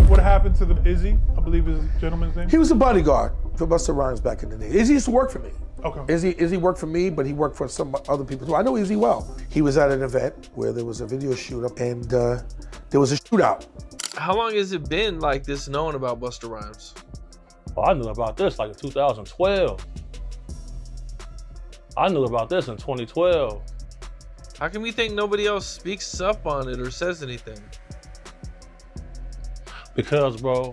What happened to the Izzy, I believe is the gentleman's name? He was a bodyguard for Busta Rhymes back in the day. Izzy used to work for me. Okay. Izzy worked for me, but he worked for some other people too. I know Izzy well. He was at an event where there was a video shoot up and there was a shootout. How long has it been like this known about Busta Rhymes? Oh, I knew about this like in 2012. I knew about this in 2012. How come you think nobody else speaks up on it or says anything? Because, bro,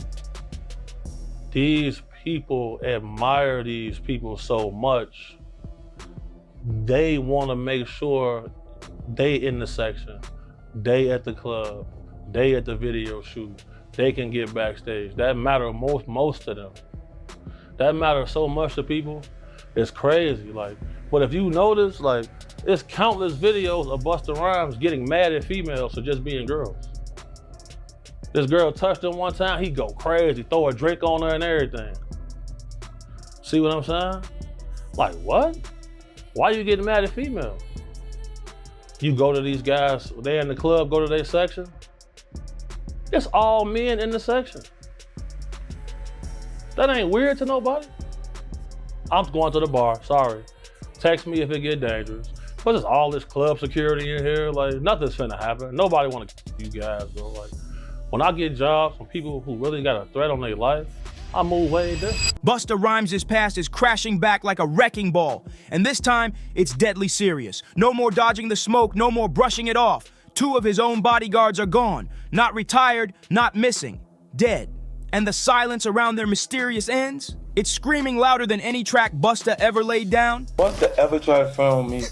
these people admire these people so much. They want to make sure they in the section, they at the club, they at the video shoot, they can get backstage. That matters most to them. That matters so much to people. It's crazy. Like, but if you notice, like, it's countless videos of Busta Rhymes getting mad at females for just being girls. This girl touched him one time, he go crazy, throw a drink on her and everything. See what I'm saying? Like, what? Why you getting mad at females? You go to these guys, they in the club, go to their section. It's all men in the section. That ain't weird to nobody. I'm going to the bar, sorry. Text me if it get dangerous. But there's all this club security in here, like nothing's finna happen. Nobody wanna you guys, bro. Like, when I get jobs from people who really got a threat on their life, I move way different. Busta Rhymes' past is crashing back like a wrecking ball. And this time, it's deadly serious. No more dodging the smoke, no more brushing it off. 2 of his own bodyguards are gone. Not retired, not missing. Dead. And the silence around their mysterious ends? It's screaming louder than any track Busta ever laid down. Busta ever tried to front me?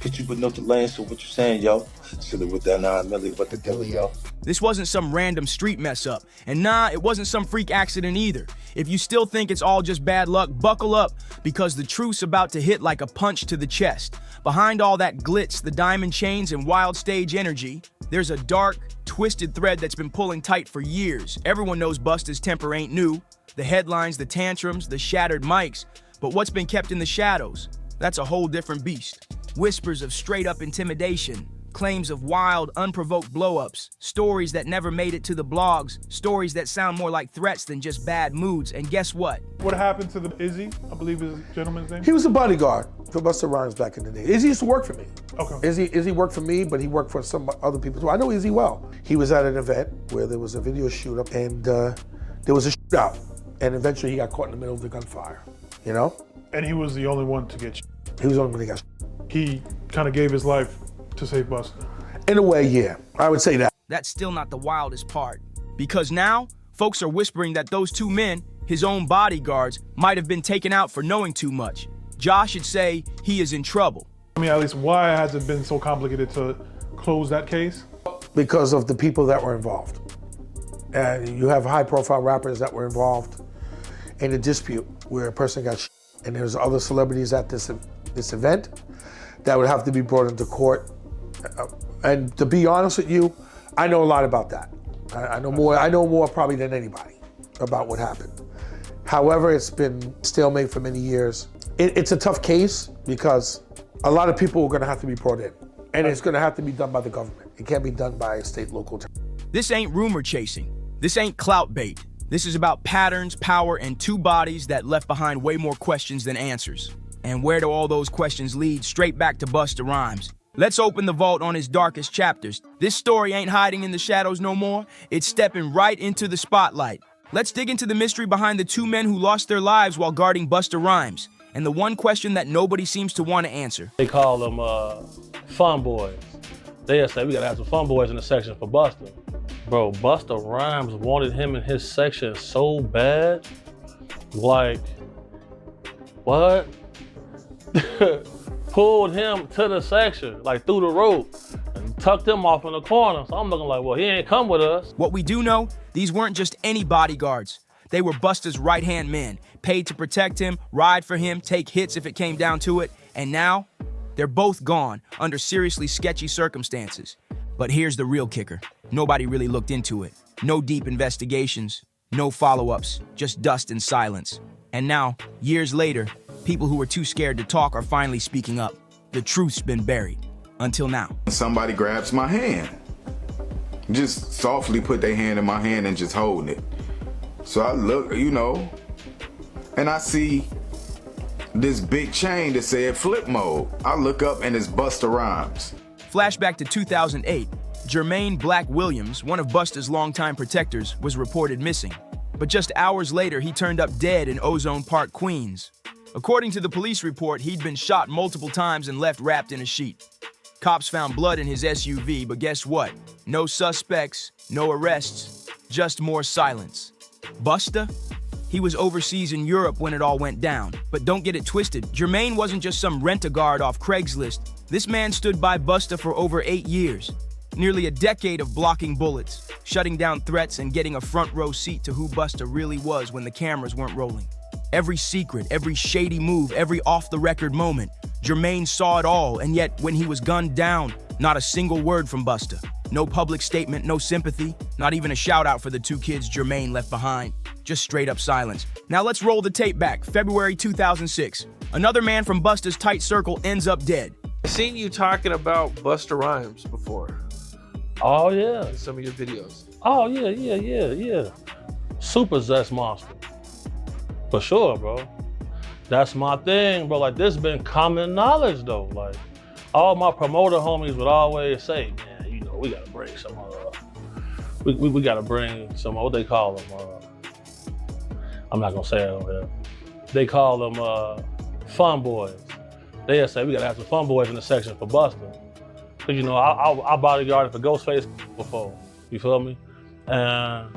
Hit you with no delay, so what you saying, yo? Should've with that 9 milli, what the deal, yo? This wasn't some random street mess up. And nah, it wasn't some freak accident either. If you still think it's all just bad luck, buckle up, because the truth's about to hit like a punch to the chest. Behind all that glitz, the diamond chains, and wild stage energy, there's a dark, twisted thread that's been pulling tight for years. Everyone knows Busta's temper ain't new. The headlines, the tantrums, the shattered mics. But what's been kept in the shadows? That's a whole different beast. Whispers of straight-up intimidation. Claims of wild, unprovoked blow-ups, stories that never made it to the blogs, stories that sound more like threats than just bad moods, and guess what? What happened to the Izzy, I believe is the gentleman's name? He was a bodyguard for Busta Rhymes back in the day. Izzy used to work for me. Okay. Izzy worked for me, but he worked for some other people too. I know Izzy well. He was at an event where there was a video shoot up and there was a shootout. And eventually he got caught in the middle of the gunfire, you know? And he was the only one to get He was the only one that got He kind of gave his life to save Busta. In a way, yeah, I would say that. That's still not the wildest part. Because now, folks are whispering that those 2 men, his own bodyguards, might have been taken out for knowing too much. Josh should say he is in trouble. I mean, at least why has it been so complicated to close that case? Because of the people that were involved. You have high-profile rappers that were involved in a dispute where a person got and there's other celebrities at this event that would have to be brought into court. And to be honest with you, I know a lot about that. I know more probably than anybody about what happened. However, it's been stalemate for many years. It's a tough case because a lot of people are gonna have to be brought in. And it's gonna have to be done by the government. It can't be done by a state, local. This ain't rumor chasing. This ain't clout bait. This is about patterns, power, and 2 bodies that left behind way more questions than answers. And where do all those questions lead? Straight back to Busta Rhymes. Let's open the vault on his darkest chapters. This story ain't hiding in the shadows no more. It's stepping right into the spotlight. Let's dig into the mystery behind the 2 men who lost their lives while guarding Busta Rhymes. And the one question that nobody seems to want to answer. They call them fun boys. They'll say, we gotta have some fun boys in the section for Busta. Bro, Busta Rhymes wanted him in his section so bad. Like, what? Pulled him to the section, like through the rope, and tucked him off in the corner. So I'm looking like, well, he ain't come with us. What we do know, these weren't just any bodyguards. They were Busta's right-hand men, paid to protect him, ride for him, take hits if it came down to it. And now, they're both gone under seriously sketchy circumstances. But here's the real kicker. Nobody really looked into it. No deep investigations, no follow-ups, just dust and silence. And now, years later, people who were too scared to talk are finally speaking up. The truth's been buried. Until now. Somebody grabs my hand. just softly put their hand in my hand and just holding it. So I look, you know, and I see this big chain that said flip mode. I look up and it's Busta Rhymes. Flashback to 2008. Jermaine Black Williams, one of Busta's longtime protectors, was reported missing. But just hours later, he turned up dead in Ozone Park, Queens. According to the police report, he'd been shot multiple times and left wrapped in a sheet. Cops found blood in his SUV, but guess what? No suspects, no arrests, just more silence. Busta? He was overseas in Europe when it all went down. But don't get it twisted, Jermaine wasn't just some rent-a-guard off Craigslist. This man stood by Busta for over 8 years. Nearly a decade of blocking bullets, shutting down threats, and getting a front-row seat to who Busta really was when the cameras weren't rolling. Every secret, every shady move, every off-the-record moment, Jermaine saw it all, and yet when he was gunned down, not a single word from Busta. No public statement, no sympathy, not even a shout-out for the 2 kids Jermaine left behind. Just straight-up silence. Now let's roll the tape back, February 2006. Another man from Busta's tight circle ends up dead. I've seen you talking about Busta Rhymes before Oh yeah. in some of your videos. Oh yeah. Super zest monster. For sure, bro. That's my thing, bro. Like, this been common knowledge though. Like, all my promoter homies would always say, man, you know, we gotta bring some we gotta bring some, what they call them, I'm not gonna say it over here. They call them fun boys. They'll say, we gotta have some fun boys in the section for Busta. Cause you know, I bodyguarded for Ghostface before, you feel me? And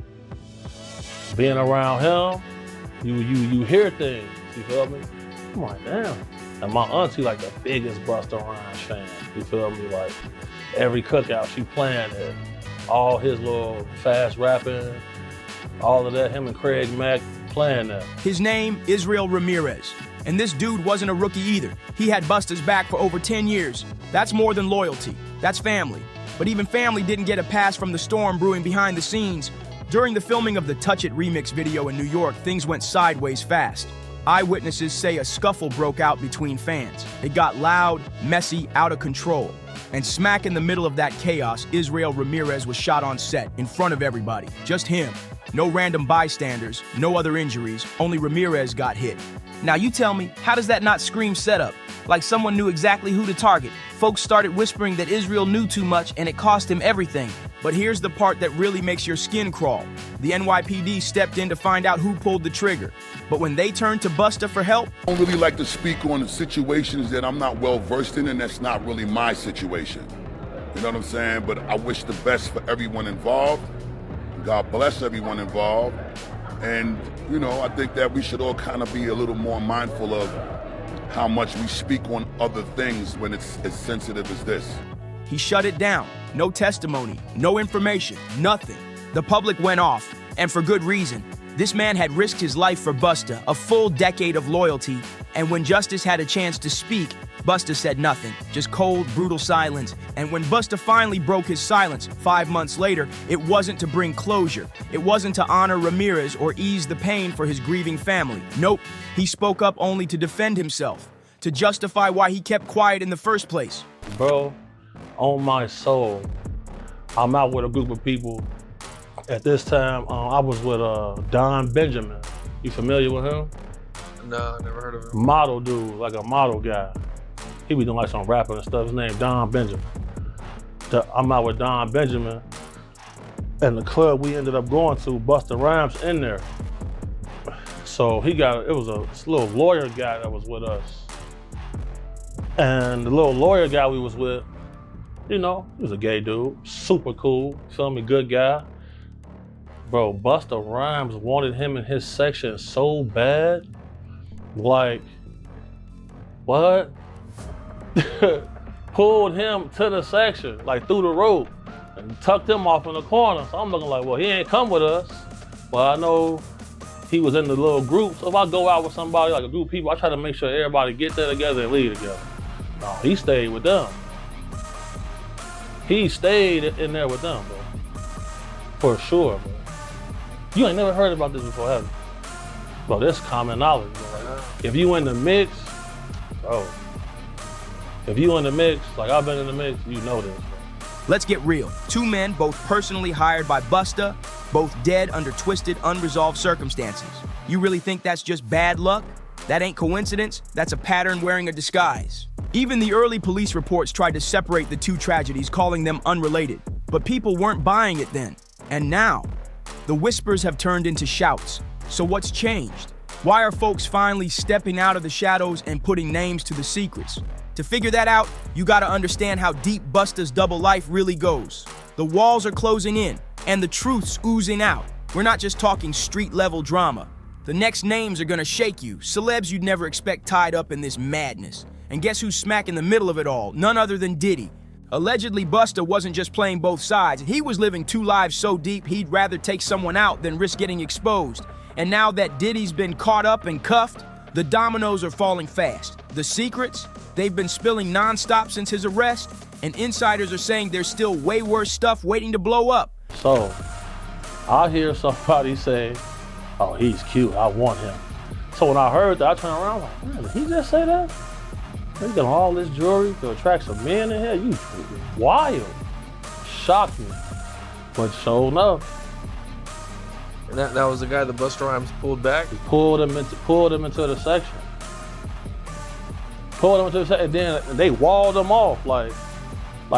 being around him, you hear things, you feel me? I'm like, damn. And my auntie like the biggest Busta Rhymes fan, you feel me? Like, every cookout she playing it, all his little fast rapping, all of that, him and Craig Mack playing that. His name, Izzy Ramirez. And this dude wasn't a rookie either. He had Busta's back for over 10 years. That's more than loyalty. That's family. But even family didn't get a pass from the storm brewing behind the scenes. During the filming of the Touch It remix video in New York, things went sideways fast. Eyewitnesses say a scuffle broke out between fans. It got loud, messy, out of control. And smack in the middle of that chaos, Izzy Ramirez was shot on set, in front of everybody. Just him. No random bystanders, no other injuries, only Ramirez got hit. Now you tell me, how does that not scream setup? Like someone knew exactly who to target. Folks started whispering that Israel knew too much and it cost him everything. But here's the part that really makes your skin crawl. The NYPD stepped in to find out who pulled the trigger. But when they turned to Busta for help, I don't really like to speak on the situations that I'm not well versed in, and that's not really my situation. You know what I'm saying? But I wish the best for everyone involved. God bless everyone involved. And, you know, I think that we should all kind of be a little more mindful of how much we speak on other things when it's as sensitive as this. he shut it down. No testimony, no information, nothing. The public went off, and for good reason. This man had risked his life for Busta, a full decade of loyalty, and when Justice had a chance to speak, Busta said nothing, just cold, brutal silence. And when Busta finally broke his silence 5 months later, it wasn't to bring closure. It wasn't to honor Ramirez or ease the pain for his grieving family. Nope, he spoke up only to defend himself, to justify why he kept quiet in the first place. Bro, on my soul, I'm out with a group of people. At this time, I was with Don Benjamin. You familiar with him? No, never heard of him. Model dude, like a model guy. He be doing like some rapping and stuff. His name Don Benjamin. I'm out with Don Benjamin, and the club we ended up going to, Busta Rhymes in there. So it was a little lawyer guy that was with us. And the little lawyer guy we was with, you know, he was a gay dude, super cool, feel me, good guy. Bro, Busta Rhymes wanted him in his section so bad. Like, what? Pulled him to the section, like through the rope, and tucked him off in the corner. So I'm looking like, well, he ain't come with us. But I know he was in the little group. So if I go out with somebody, like a group of people, I try to make sure everybody get there together and leave together. No, he stayed with them. He stayed in there with them, bro. For sure, bro. You ain't never heard about this before, have you? Bro, this common knowledge, bro. Like, if you in the mix, bro. If you in the mix, like I've been in the mix, you know this, bro. Let's get real. Two men, both personally hired by Busta, both dead under twisted, unresolved circumstances. You really think that's just bad luck? That ain't coincidence, that's a pattern wearing a disguise. Even the early police reports tried to separate the two tragedies, calling them unrelated. But people weren't buying it then. And now, the whispers have turned into shouts. So what's changed? Why are folks finally stepping out of the shadows and putting names to the secrets? To figure that out, you gotta understand how deep Busta's double life really goes. The walls are closing in, and the truth's oozing out. We're not just talking street-level drama. The next names are gonna shake you, celebs you'd never expect tied up in this madness. And guess who's smack in the middle of it all? None other than Diddy. Allegedly, Busta wasn't just playing both sides. He was living two lives so deep, he'd rather take someone out than risk getting exposed. And now that Diddy's been caught up and cuffed, the dominoes are falling fast. The secrets, they've been spilling nonstop since his arrest, and insiders are saying there's still way worse stuff waiting to blow up. So, I hear somebody say, oh, he's cute, I want him. So when I heard that, I turned around like, man, did he just say that? He's got all this jewelry to attract some men in here? You wild. Shocked me. But sure enough. And that was the guy that Busta Rhymes pulled back? He pulled him into the section. And then they walled him off like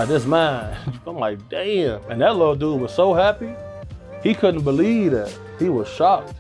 this man. I'm like, damn. And that little dude was so happy, he couldn't believe that. He was shocked.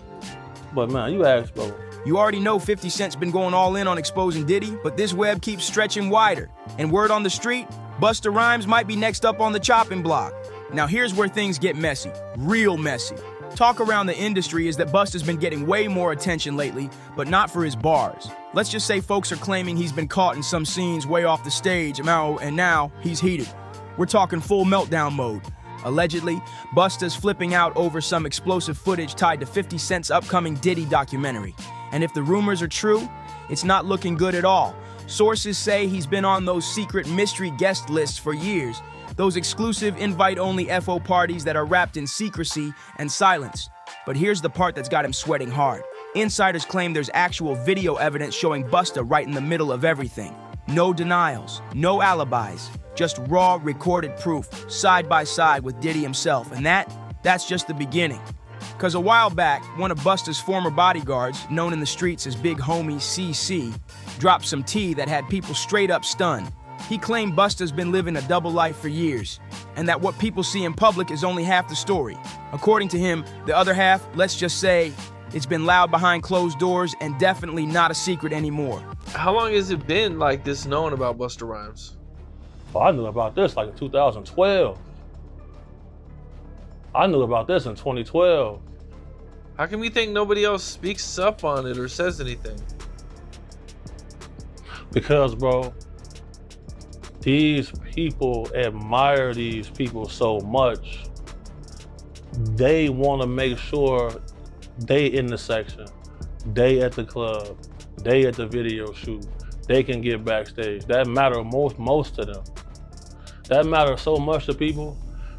But man, you asked, bro. You already know 50 Cent's been going all in on exposing Diddy, but this web keeps stretching wider. And word on the street, Busta Rhymes might be next up on the chopping block. Now here's where things get messy, real messy. Talk around the industry is that Busta's been getting way more attention lately, but not for his bars. Let's just say folks are claiming he's been caught in some scenes way off the stage, and now he's heated. We're talking full meltdown mode. Allegedly, Busta's flipping out over some explosive footage tied to 50 Cent's upcoming Diddy documentary. And if the rumors are true, it's not looking good at all. Sources say he's been on those secret mystery guest lists for years, those exclusive invite-only FO parties that are wrapped in secrecy and silence. But here's the part that's got him sweating hard. Insiders claim there's actual video evidence showing Busta right in the middle of everything. No denials, no alibis, just raw recorded proof, side by side with Diddy himself. And that's just the beginning. Cause a while back, one of Busta's former bodyguards, known in the streets as Big Homie CC, dropped some tea that had people straight up stunned. He claimed Busta's been living a double life for years, and that what people see in public is only half the story. According to him, the other half, let's just say, it's been loud behind closed doors and definitely not a secret anymore. How long has it been like this known about Busta Rhymes? Oh, I knew about this like in 2012. I knew about this in 2012. How come you think nobody else speaks up on it or says anything? Because, bro, these people admire these people so much. They want to make sure they in the section, they at the club, they at the video shoot, they can get backstage. That matters most to them. That matters so much to people.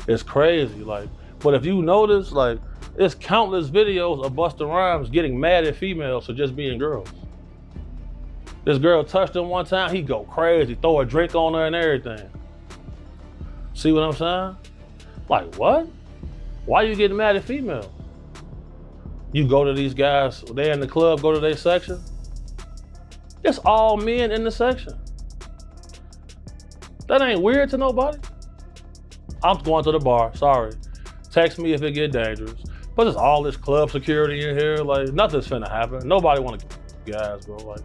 It's crazy. But if you notice, it's countless videos of Busta Rhymes getting mad at females for just being girls. This girl touched him one time, he go crazy, throw a drink on her and everything. See what I'm saying? Like, what? Why you getting mad at females? You go to these guys, they in the club, go to their section. It's all men in the section. That ain't weird to nobody. I'm going to the bar, sorry. Text me if it get dangerous. But there's all this club security in here, nothing's finna happen. Nobody wanna guys, bro.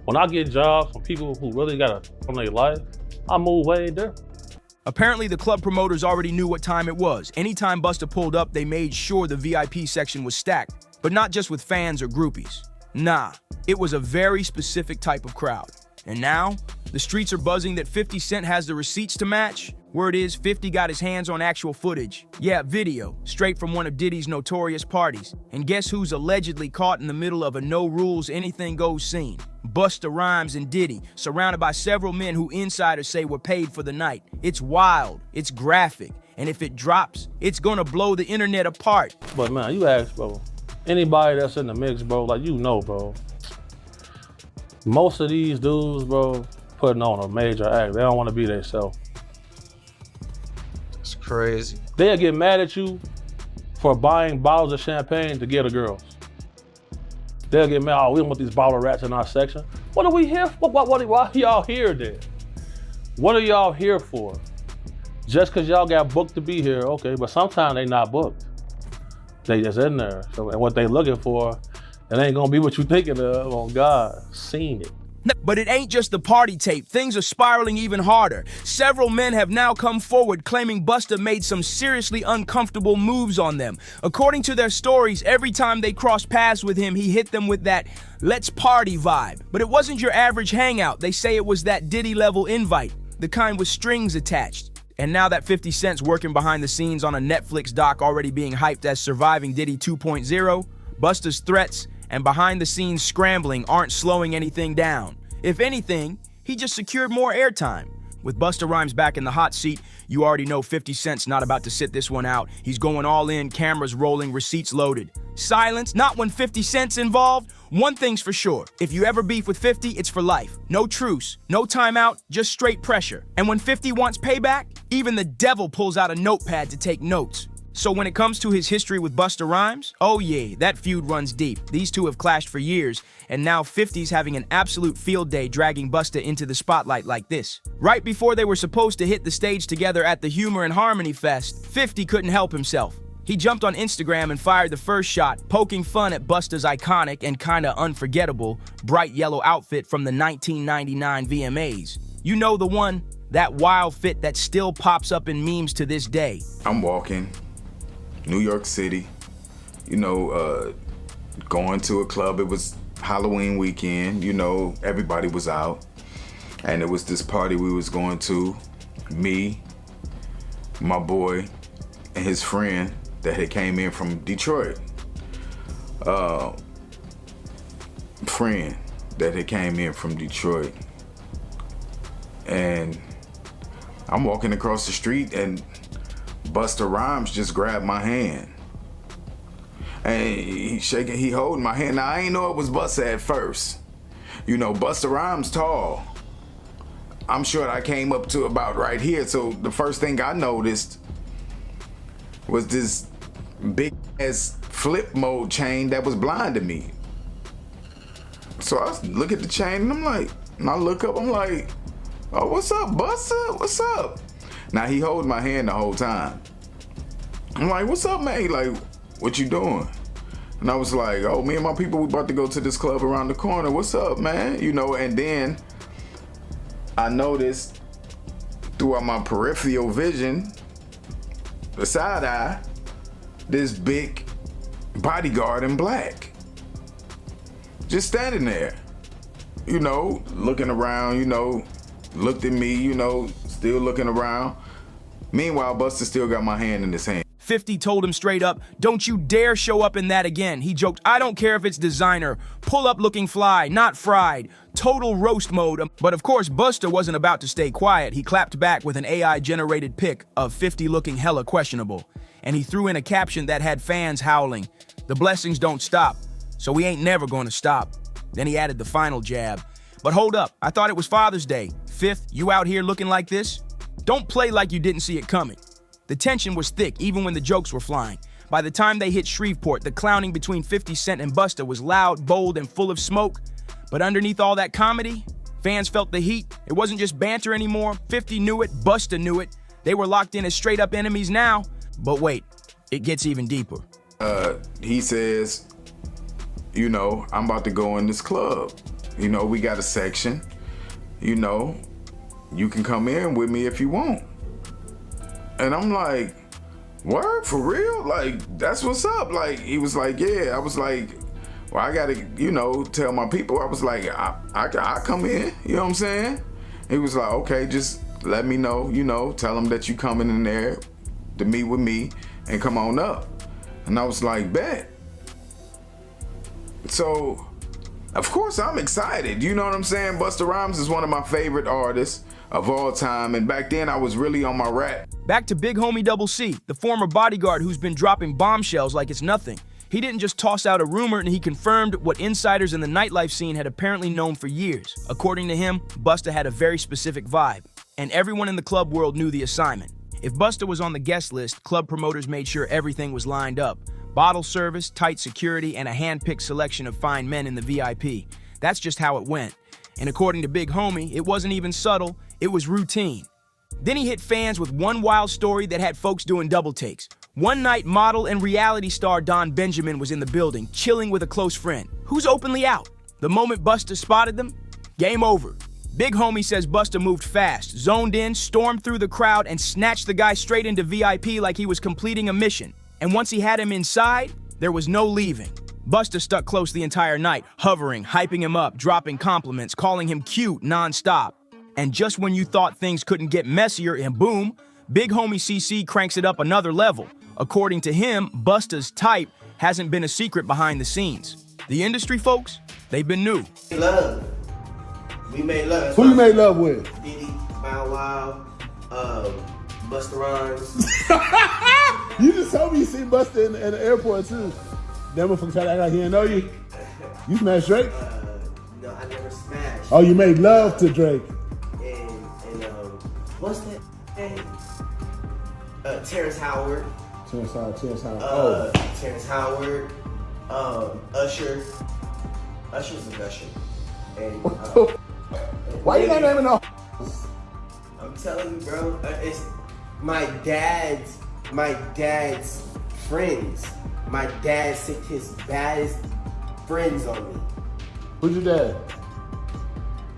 When I get jobs from people who really got it from their life, I move way different. Apparently, the club promoters already knew what time it was. Anytime Busta pulled up, they made sure the VIP section was stacked, but not just with fans or groupies. Nah, it was a very specific type of crowd. And now, the streets are buzzing that 50 Cent has the receipts to match. Word is 50 got his hands on actual footage. Yeah, video, straight from one of Diddy's notorious parties. And guess who's allegedly caught in the middle of a no-rules, anything-goes scene? Busta Rhymes and Diddy, surrounded by several men who insiders say were paid for the night. It's wild, it's graphic, and if it drops, it's gonna blow the internet apart. But man, you ask, bro, anybody that's in the mix, bro, bro, most of these dudes, bro, putting on a major act. They don't want to be themselves. crazy. They'll get mad at you for buying bottles of champagne to get a girls. They'll get mad, oh, we don't want these bottle rats in our section. What are we here for? Why are y'all here then? What are y'all here for? Just because y'all got booked to be here, okay, but sometimes they not booked. They just in there. So, and what they looking for, it ain't gonna be what you thinking of, on God. Seen it. But it ain't just the party tape. Things are spiraling even harder. Several men have now come forward claiming Busta made some seriously uncomfortable moves on them. According to their stories, every time they crossed paths with him, he hit them with that let's party vibe. But it wasn't your average hangout. They say it was that Diddy level invite, the kind with strings attached. And now that 50 Cent's working behind the scenes on a Netflix doc already being hyped as Surviving Diddy 2.0, Busta's threats and behind-the-scenes scrambling aren't slowing anything down. If anything, he just secured more airtime. With Busta Rhymes back in the hot seat, you already know 50 Cent's not about to sit this one out. He's going all in, cameras rolling, receipts loaded. Silence, not when 50 Cent's involved. One thing's for sure, if you ever beef with 50, it's for life. No truce, no timeout, just straight pressure. And when 50 wants payback, even the devil pulls out a notepad to take notes. So when it comes to his history with Busta Rhymes, oh yeah, that feud runs deep. These two have clashed for years, and now 50's having an absolute field day dragging Busta into the spotlight like this. Right before they were supposed to hit the stage together at the Humor and Harmony Fest, 50 couldn't help himself. He jumped on Instagram and fired the first shot, poking fun at Busta's iconic and kinda unforgettable bright yellow outfit from the 1999 VMAs. You know the one, that wild fit that still pops up in memes to this day. I'm walking New York City, going to a club. It was Halloween weekend, everybody was out. And it was this party we was going to, me, my boy, and his friend that had came in from Detroit. And I'm walking across the street and Busta Rhymes just grabbed my hand. And he holding my hand. Now, I ain't know it was Busta at first. Busta Rhymes tall. I'm sure I came up to about right here. So the first thing I noticed was this big ass flip mode chain that was blinding me. So I look at the chain and I look up, I'm like, oh, what's up, Busta? What's up? Now he holding my hand the whole time. I'm like, what's up, man? He like, what you doing? And I was like, oh, me and my people, we about to go to this club around the corner. What's up, man? And then I noticed throughout my peripheral vision, the side eye, this big bodyguard in black. Just standing there, looking around, looked at me, still looking around. Meanwhile, Busta still got my hand in his hand. 50 told him straight up, don't you dare show up in that again. He joked, I don't care if it's designer. Pull up looking fly, not fried. Total roast mode. But of course, Busta wasn't about to stay quiet. He clapped back with an AI-generated pic of 50 looking hella questionable. And he threw in a caption that had fans howling, the blessings don't stop, so we ain't never gonna stop. Then he added the final jab. But hold up, I thought it was Father's Day. 5th, you out here looking like this? Don't play like you didn't see it coming. The tension was thick even when the jokes were flying. By the time they hit Shreveport, the clowning between 50 Cent and Busta was loud, bold, and full of smoke. But underneath all that comedy, fans felt the heat. It wasn't just banter anymore. 50 knew it, Busta knew it. They were locked in as straight up enemies now. But wait, it gets even deeper. He says, I'm about to go in this club. We got a section. You can come in with me if you want. And I'm like, word, for real? Like, that's what's up. Like, he was like, yeah. I was like, well, I gotta, tell my people. I was like, I come in, you know what I'm saying? He was like, okay, just let me know, tell them that you coming in there to meet with me and come on up. And I was like, bet. So, of course, I'm excited. You know what I'm saying? Busta Rhymes is one of my favorite artists of all time. And back then, I was really on my rap. Back to Big Homie Double C, the former bodyguard who's been dropping bombshells like it's nothing. He didn't just toss out a rumor, and he confirmed what insiders in the nightlife scene had apparently known for years. According to him, Busta had a very specific vibe, and everyone in the club world knew the assignment. If Busta was on the guest list, club promoters made sure everything was lined up. Bottle service, tight security, and a hand-picked selection of fine men in the VIP. That's just how it went. And according to Big Homie, it wasn't even subtle, it was routine. Then he hit fans with one wild story that had folks doing double takes. One night, model and reality star Don Benjamin was in the building, chilling with a close friend, who's openly out. The moment Busta spotted them, game over. Big Homie says Busta moved fast, zoned in, stormed through the crowd, and snatched the guy straight into VIP like he was completing a mission. And once he had him inside, there was no leaving. Busta stuck close the entire night, hovering, hyping him up, dropping compliments, calling him cute nonstop. And just when you thought things couldn't get messier, and boom, Big Homie CC cranks it up another level. According to him, Busta's type hasn't been a secret behind the scenes. The industry folks, they've been new. Love. We made love. Who you made love with? Diddy, Bow Wow, Busta Rhymes. You just told me you seen Busta in the airport too. That motherfucker tried to act like he didn't know you. You smashed Drake? No, I never smashed. Oh, you made love to Drake. And what's that name? Terrence Howard. Terrence Howard. Terrence Howard. Usher. Usher's a gusher. And why you not naming all? I'm telling you, bro. It's my dad's friends. My dad sicked his baddest friends on me. Who's your dad?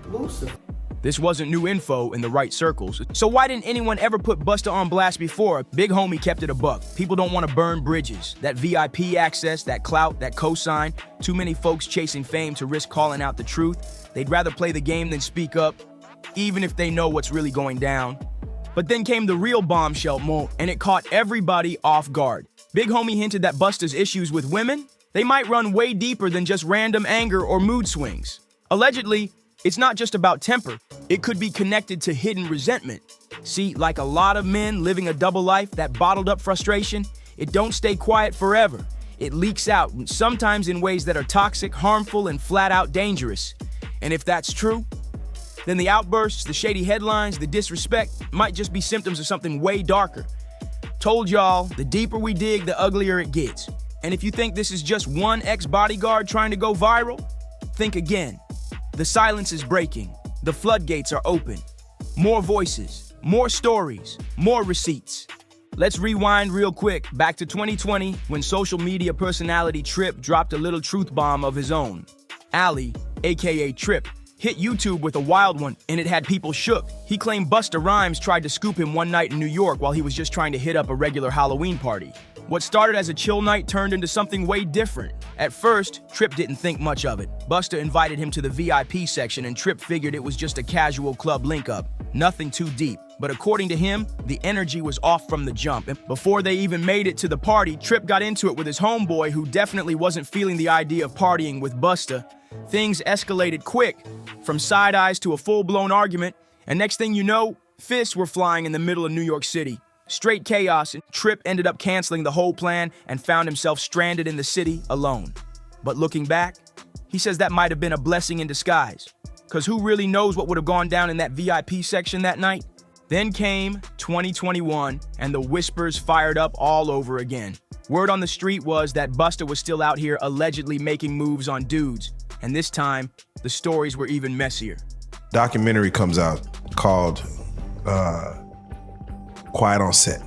Lucifer. This wasn't new info in the right circles. So why didn't anyone ever put Busta on blast before? Big Homie kept it a buck. People don't want to burn bridges. That VIP access, that clout, that cosign. Too many folks chasing fame to risk calling out the truth. They'd rather play the game than speak up, even if they know what's really going down. But then came the real bombshell moment, and it caught everybody off guard. Big Homie hinted that Busta's issues with women, they might run way deeper than just random anger or mood swings. Allegedly, it's not just about temper. It could be connected to hidden resentment. See, like a lot of men living a double life, that bottled up frustration, it don't stay quiet forever. It leaks out, sometimes in ways that are toxic, harmful, and flat out dangerous. And if that's true, then the outbursts, the shady headlines, the disrespect might just be symptoms of something way darker. Told y'all, the deeper we dig, the uglier it gets. And if you think this is just one ex-bodyguard trying to go viral, think again. The silence is breaking. The floodgates are open. More voices, more stories, more receipts. Let's rewind real quick back to 2020 when social media personality Trip dropped a little truth bomb of his own. Ali, aka Trip, hit YouTube with a wild one, and it had people shook. He claimed Busta Rhymes tried to scoop him one night in New York while he was just trying to hit up a regular Halloween party. What started as a chill night turned into something way different. At first, Trip didn't think much of it. Busta invited him to the VIP section, and Trip figured it was just a casual club link-up. Nothing too deep. But according to him, the energy was off from the jump. And before they even made it to the party, Trip got into it with his homeboy, who definitely wasn't feeling the idea of partying with Busta. Things escalated quick, from side eyes to a full-blown argument, and next thing you know, fists were flying in the middle of New York City. Straight chaos, and Trip ended up canceling the whole plan and found himself stranded in the city alone. But looking back, he says that might have been a blessing in disguise, because who really knows what would have gone down in that VIP section that night? Then came 2021, and the whispers fired up all over again. Word on the street was that Busta was still out here allegedly making moves on dudes, and this time, the stories were even messier. Documentary comes out called Quiet on Set.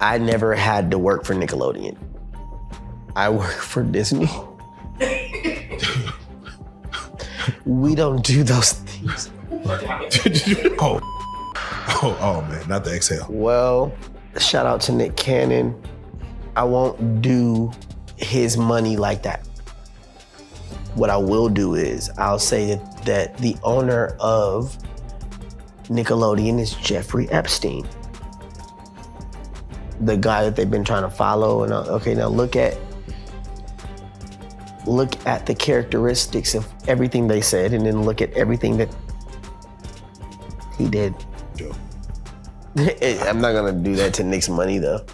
I never had to work for Nickelodeon. I work for Disney. We don't do those things. Oh man, not the exhale. Well, shout out to Nick Cannon. I won't do his money like that. What I will do is I'll say that the owner of Nickelodeon is Jeffrey Epstein. The guy that they've been trying to follow. And okay, now look at the characteristics of everything they said, and then look at everything that he did. Joe. I'm not gonna do that to Nick's money though.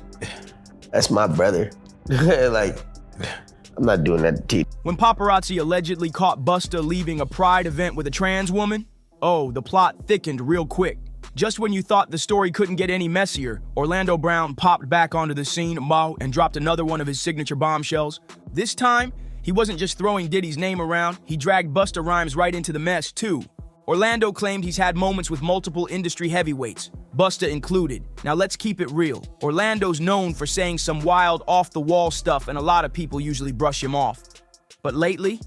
That's my brother. Like, I'm not doing that to you. When paparazzi allegedly caught Busta leaving a pride event with a trans woman, oh, the plot thickened real quick. Just when you thought the story couldn't get any messier, Orlando Brown popped back onto the scene and dropped another one of his signature bombshells. This time, he wasn't just throwing Diddy's name around, he dragged Busta Rhymes right into the mess too. Orlando claimed he's had moments with multiple industry heavyweights, Busta included. Now let's keep it real. Orlando's known for saying some wild, off-the-wall stuff, and a lot of people usually brush him off. But lately,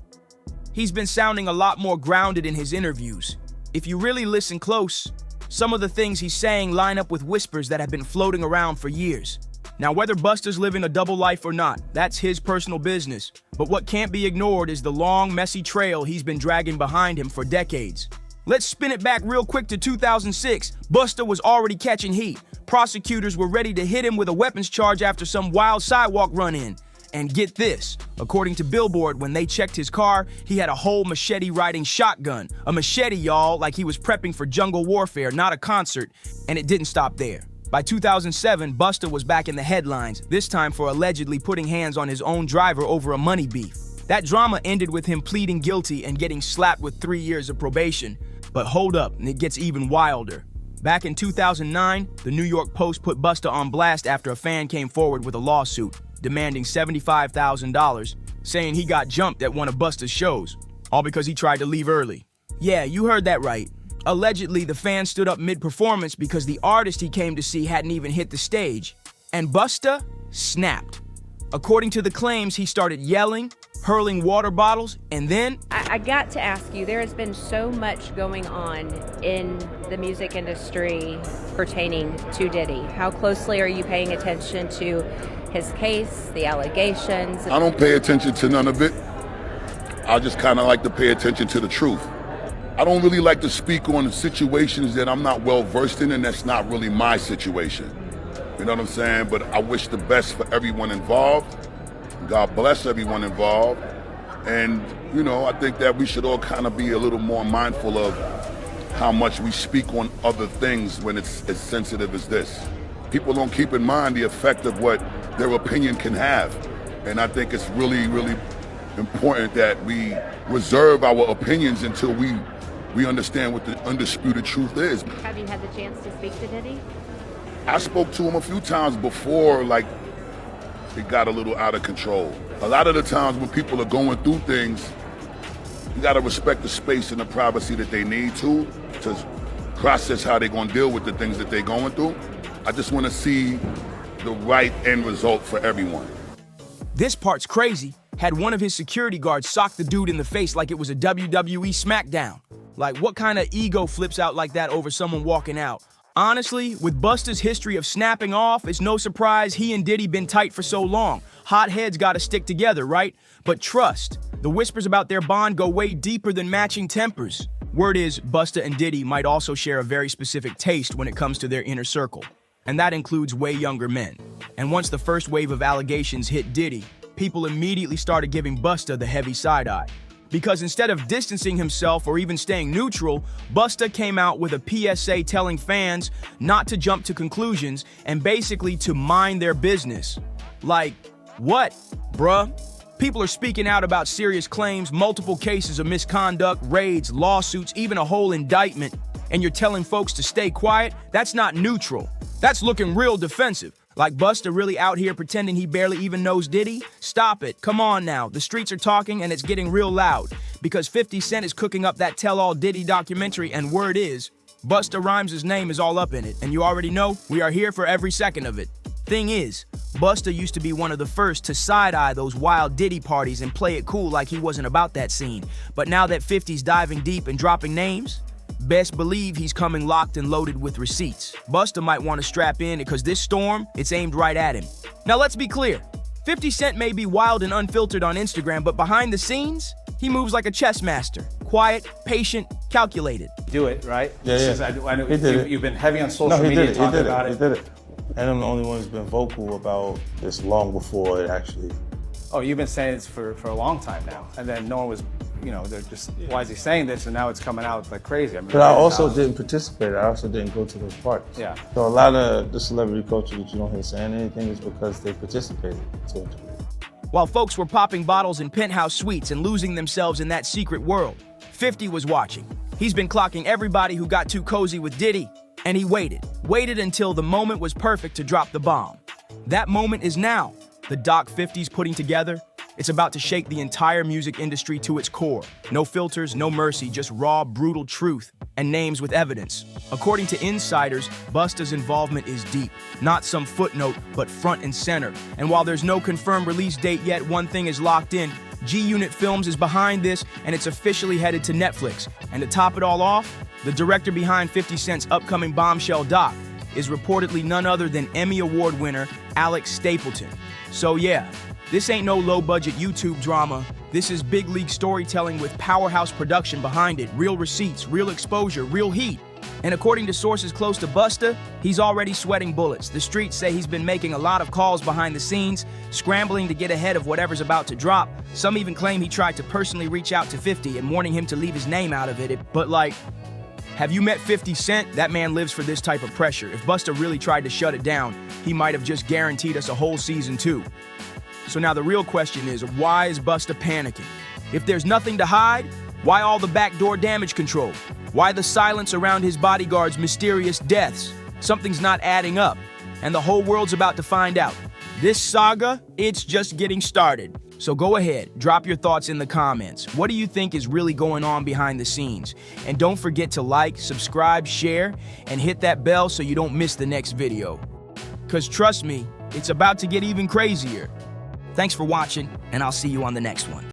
he's been sounding a lot more grounded in his interviews. If you really listen close, some of the things he's saying line up with whispers that have been floating around for years. Now, whether Busta's living a double life or not, that's his personal business. But what can't be ignored is the long, messy trail he's been dragging behind him for decades. Let's spin it back real quick to 2006. Busta was already catching heat. Prosecutors were ready to hit him with a weapons charge after some wild sidewalk run-in. And get this, according to Billboard, when they checked his car, he had a whole machete-riding shotgun. A machete, y'all, like he was prepping for jungle warfare, not a concert. And it didn't stop there. By 2007, Busta was back in the headlines, this time for allegedly putting hands on his own driver over a money beef. That drama ended with him pleading guilty and getting slapped with 3 years of probation. But hold up, and it gets even wilder. Back in 2009, the New York Post put Busta on blast after a fan came forward with a lawsuit, demanding $75,000, saying he got jumped at one of Busta's shows, all because he tried to leave early. Yeah, you heard that right. Allegedly, the fan stood up mid-performance because the artist he came to see hadn't even hit the stage. And Busta snapped. According to the claims, he started yelling, hurling water bottles, and then... I got to ask you, there has been so much going on in the music industry pertaining to Diddy. How closely are you paying attention to his case, the allegations? I don't pay attention to none of it. I just kind of like to pay attention to the truth. I don't really like to speak on situations that I'm not well versed in, and that's not really my situation. You know what I'm saying? But I wish the best for everyone involved. God bless everyone involved. And, you know, I think that we should all kind of be a little more mindful of how much we speak on other things when it's as sensitive as this. People don't keep in mind the effect of what their opinion can have. And I think it's really, really important that we reserve our opinions until we understand what the undisputed truth is. Have you had the chance to speak to Diddy? I spoke to him a few times before, like, it got a little out of control. A lot of the times when people are going through things, you gotta respect the space and the privacy that they need to process how they're gonna deal with the things that they're going through. I just wanna see the right end result for everyone. This part's crazy. Had one of his security guards sock the dude in the face like it was a WWE SmackDown. Like, what kind of ego flips out like that over someone walking out? Honestly, with Busta's history of snapping off, it's no surprise he and Diddy been tight for so long. Hot heads gotta stick together, right? But trust, the whispers about their bond go way deeper than matching tempers. Word is, Busta and Diddy might also share a very specific taste when it comes to their inner circle. And that includes way younger men. And once the first wave of allegations hit Diddy, people immediately started giving Busta the heavy side-eye. Because instead of distancing himself or even staying neutral, Busta came out with a PSA telling fans not to jump to conclusions and basically to mind their business. Like, what, bruh? People are speaking out about serious claims, multiple cases of misconduct, raids, lawsuits, even a whole indictment, and you're telling folks to stay quiet? That's not neutral. That's looking real defensive. Like Busta really out here pretending he barely even knows Diddy? Stop it. Come on now. The streets are talking and it's getting real loud. Because 50 Cent is cooking up that tell-all Diddy documentary, and word is, Busta Rhymes' name is all up in it. And you already know, we are here for every second of it. Thing is, Busta used to be one of the first to side-eye those wild Diddy parties and play it cool like he wasn't about that scene. But now that 50's diving deep and dropping names, best believe he's coming locked and loaded with receipts. Busta might want to strap in because this storm, it's aimed right at him. Now let's be clear. 50 Cent may be wild and unfiltered on Instagram, but behind the scenes, he moves like a chess master. Quiet, patient, calculated. Do it, right? Yeah. I know He did it. you've been heavy on social media talking about it. He did it. And I'm the only one who's been vocal about this long before it actually. Oh, you've been saying this for a long time now. And then no one was, you know, they're just, why is he saying this? And now it's coming out like crazy. I mean, But I also didn't participate. I also didn't go to those parties. Yeah. So a lot of the celebrity culture that you don't hear saying anything is because they participated to it. While folks were popping bottles in penthouse suites and losing themselves in that secret world, 50 was watching. He's been clocking everybody who got too cozy with Diddy, And he waited until the moment was perfect to drop the bomb. That moment is now. The Doc 50's putting together. It's about to shake the entire music industry to its core. No filters, no mercy, just raw, brutal truth and names with evidence. According to insiders, Busta's involvement is deep. Not some footnote, but front and center. And while there's no confirmed release date yet, one thing is locked in. G-Unit Films is behind this, and it's officially headed to Netflix. And to top it all off, the director behind 50 Cent's upcoming bombshell doc is reportedly none other than Emmy Award winner Alex Stapleton. So yeah, this ain't no low-budget YouTube drama. This is big league storytelling with powerhouse production behind it, real receipts, real exposure, real heat. And according to sources close to Busta, he's already sweating bullets. The streets say he's been making a lot of calls behind the scenes, scrambling to get ahead of whatever's about to drop. Some even claim he tried to personally reach out to 50 and warning him to leave his name out of it. But like, have you met 50 Cent? That man lives for this type of pressure. If Busta really tried to shut it down, he might have just guaranteed us a whole season 2. So now the real question is, why is Busta panicking? If there's nothing to hide, why all the backdoor damage control? Why the silence around his bodyguard's mysterious deaths? Something's not adding up, and the whole world's about to find out. This saga, it's just getting started. So go ahead, drop your thoughts in the comments. What do you think is really going on behind the scenes? And don't forget to like, subscribe, share, and hit that bell so you don't miss the next video. 'Cause trust me, it's about to get even crazier. Thanks for watching, and I'll see you on the next one.